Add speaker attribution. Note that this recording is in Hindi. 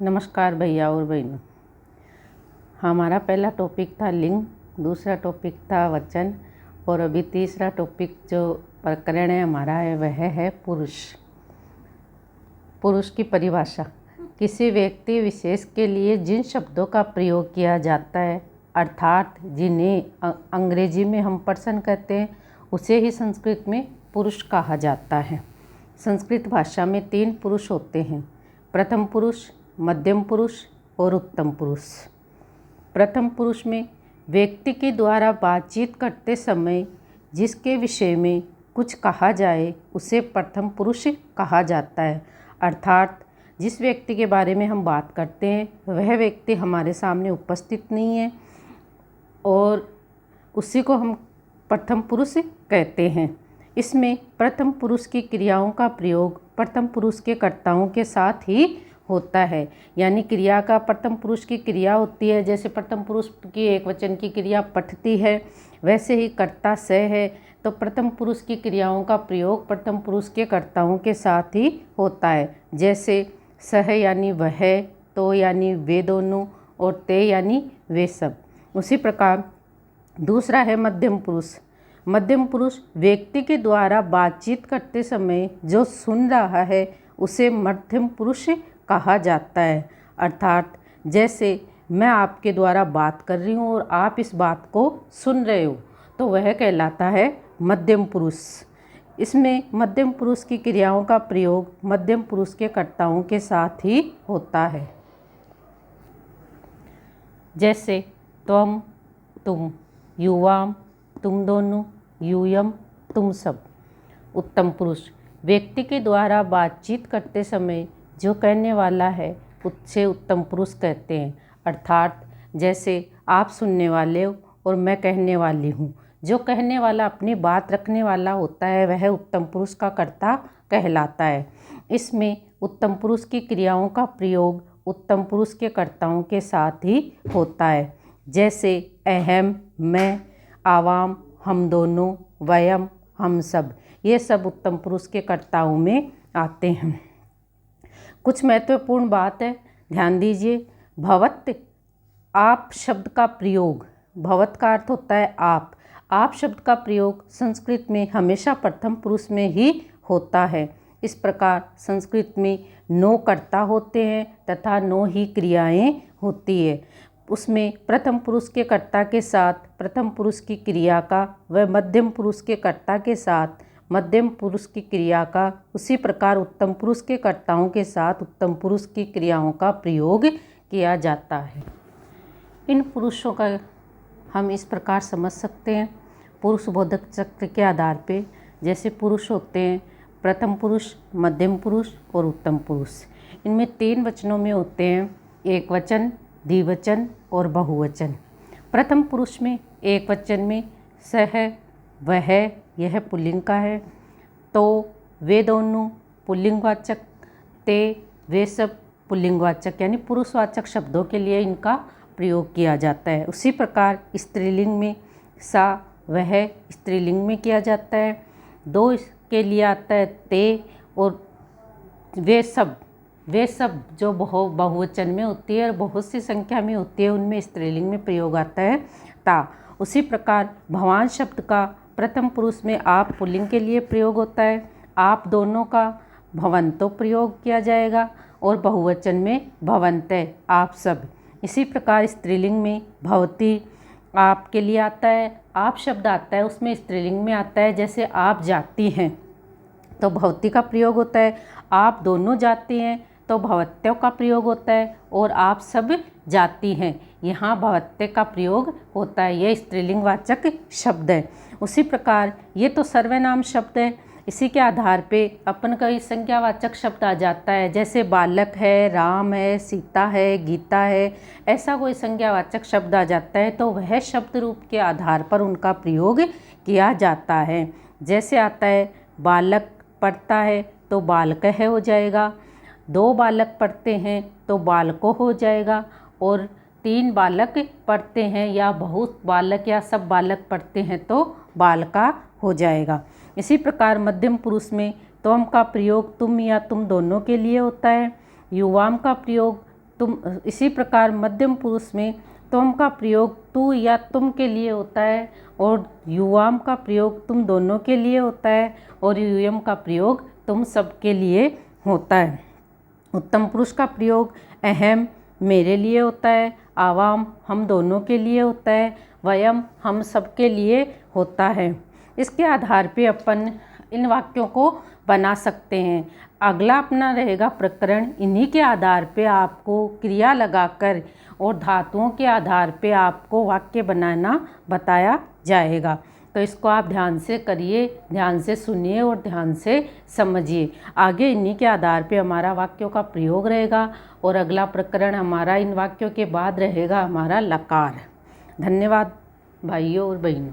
Speaker 1: नमस्कार भैया और बहनों। हमारा पहला टॉपिक था लिंग, दूसरा टॉपिक था वचन और अभी तीसरा टॉपिक जो प्रकरण है हमारा है वह है पुरुष। पुरुष की परिभाषा किसी व्यक्ति विशेष के लिए जिन शब्दों का प्रयोग किया जाता है अर्थात जिन्हें अंग्रेजी में हम पर्सन कहते हैं उसे ही संस्कृत में पुरुष कहा जाता है। संस्कृत भाषा में 3 पुरुष होते हैं, प्रथम पुरुष, मध्यम पुरुष और उत्तम पुरुष। प्रथम पुरुष में व्यक्ति के द्वारा बातचीत करते समय जिसके विषय में कुछ कहा जाए उसे प्रथम पुरुष कहा जाता है। अर्थात जिस व्यक्ति के बारे में हम बात करते हैं वह व्यक्ति हमारे सामने उपस्थित नहीं है और उसी को हम प्रथम पुरुष कहते हैं। इसमें प्रथम पुरुष की क्रियाओं का प्रयोग प्रथम पुरुष के कर्ताओं के साथ ही होता है। यानी क्रिया का प्रथम पुरुष की क्रिया होती है, जैसे प्रथम पुरुष की एक वचन की क्रिया पठती है वैसे ही कर्ता स है, तो प्रथम पुरुष की क्रियाओं का प्रयोग प्रथम पुरुष के कर्ताओं के साथ ही होता है। जैसे सह यानी वह, तो यानी वे दोनों और ते यानी वे सब। उसी प्रकार दूसरा है मध्यम पुरुष। मध्यम पुरुष व्यक्ति के द्वारा बातचीत करते समय जो सुन रहा है उसे मध्यम पुरुष कहा जाता है। अर्थात जैसे मैं आपके द्वारा बात कर रही हूँ और आप इस बात को सुन रहे हो तो वह कहलाता है मध्यम पुरुष। इसमें मध्यम पुरुष की क्रियाओं का प्रयोग मध्यम पुरुष के कर्ताओं के साथ ही होता है। जैसे त्वम, तुम, युवाम, तुम दोनों, यूयम, तुम सब। उत्तम पुरुष व्यक्ति के द्वारा बातचीत करते समय जो कहने वाला है उससे उत्तम पुरुष कहते हैं। अर्थात जैसे आप सुनने वाले हो और मैं कहने वाली हूँ, जो कहने वाला अपनी बात रखने वाला होता है वह उत्तम पुरुष का कर्ता कहलाता है। इसमें उत्तम पुरुष की क्रियाओं का प्रयोग उत्तम पुरुष के कर्ताओं के साथ ही होता है। जैसे अहम, मैं, आवाम, हम दोनों, वयम, हम सब, ये सब उत्तम पुरुष के कर्ताओं में आते हैं। कुछ महत्वपूर्ण बात है, ध्यान दीजिए। भवत, आप शब्द का प्रयोग, भवत का अर्थ होता है आप शब्द का प्रयोग संस्कृत में हमेशा प्रथम पुरुष में ही होता है। इस प्रकार संस्कृत में 9 कर्ता होते हैं तथा 9 ही क्रियाएं होती है। उसमें प्रथम पुरुष के कर्ता के साथ प्रथम पुरुष की क्रिया का व मध्यम पुरुष के कर्ता के साथ मध्यम पुरुष की क्रिया का, उसी प्रकार उत्तम पुरुष के कर्ताओं के साथ उत्तम पुरुष की क्रियाओं का प्रयोग किया जाता है। इन पुरुषों का हम इस प्रकार समझ सकते हैं पुरुष बोधक चक्र के आधार पे। जैसे पुरुष होते हैं प्रथम पुरुष, मध्यम पुरुष और उत्तम पुरुष। इनमें 3 वचनों में होते हैं, एक वचन, द्विवचन और बहुवचन। प्रथम पुरुष में एक वचन में सह, वह, यह पुल्लिंग का है, तो, वे दोनों पुल्लिंगवाचक, ते, वे सब पुल्लिंगवाचक यानी पुरुषवाचक शब्दों के लिए इनका प्रयोग किया जाता है। उसी प्रकार स्त्रीलिंग में सा, वह स्त्रीलिंग में किया जाता है। 2 के लिए आता है ते और वे सब जो बहुवचन में होती है और बहुत सी संख्या में होती है उनमें स्त्रीलिंग में प्रयोग आता है ता। उसी प्रकार भवान शब्द का प्रथम पुरुष में आप पुल्लिंग के लिए प्रयोग होता है, आप दोनों का भवंतो प्रयोग किया जाएगा और बहुवचन में भवन्ते, आप सब। इसी प्रकार स्त्रीलिंग में भवती आप के लिए आता है, आप शब्द आता है उसमें स्त्रीलिंग में आता है। जैसे आप जाती हैं तो भवती का प्रयोग होता है, आप दोनों जाती हैं तो भवत्यों का प्रयोग होता है और आप सब जाती हैं, यहाँ भवत्य का प्रयोग होता है। यह स्त्रीलिंगवाचक शब्द है। उसी प्रकार ये तो सर्वनाम शब्द है, इसी के आधार पे अपन का संज्ञावाचक शब्द आ जाता है। जैसे बालक है, राम है, सीता है, गीता है, ऐसा कोई संज्ञावाचक शब्द आ जाता है तो वह शब्द रूप के आधार पर उनका प्रयोग किया जाता है। जैसे आता है बालक पढ़ता है तो बालकः हो जाएगा, 2 बालक पढ़ते हैं तो बालको हो जाएगा और 3 बालक पढ़ते हैं या बहुत बालक या सब बालक पढ़ते हैं तो बालका हो जाएगा। इसी प्रकार मध्यम पुरुष में त्वम का प्रयोग तुम या तुम दोनों के लिए होता है। युवाम का प्रयोग तुम। इसी प्रकार मध्यम पुरुष में त्वम का प्रयोग तू या तुम के लिए होता है और युवाम का प्रयोग तुम दोनों के लिए होता है और यूयम का प्रयोग तुम सब के लिए होता है। उत्तम पुरुष का प्रयोग अहम मेरे लिए होता है, आवाम हम दोनों के लिए होता है, वयम हम सब के लिए होता है। इसके आधार पे अपन इन वाक्यों को बना सकते हैं। अगला अपना रहेगा प्रकरण। इन्हीं के आधार पे आपको क्रिया लगाकर और धातुओं के आधार पे आपको वाक्य बनाना बताया जाएगा। तो इसको आप ध्यान से करिए, ध्यान से सुनिए और ध्यान से समझिए। आगे इन्हीं के आधार पे हमारा वाक्यों का प्रयोग रहेगा और अगला प्रकरण हमारा इन वाक्यों के बाद रहेगा हमारा लकार। धन्यवाद भाइयों और बहनों।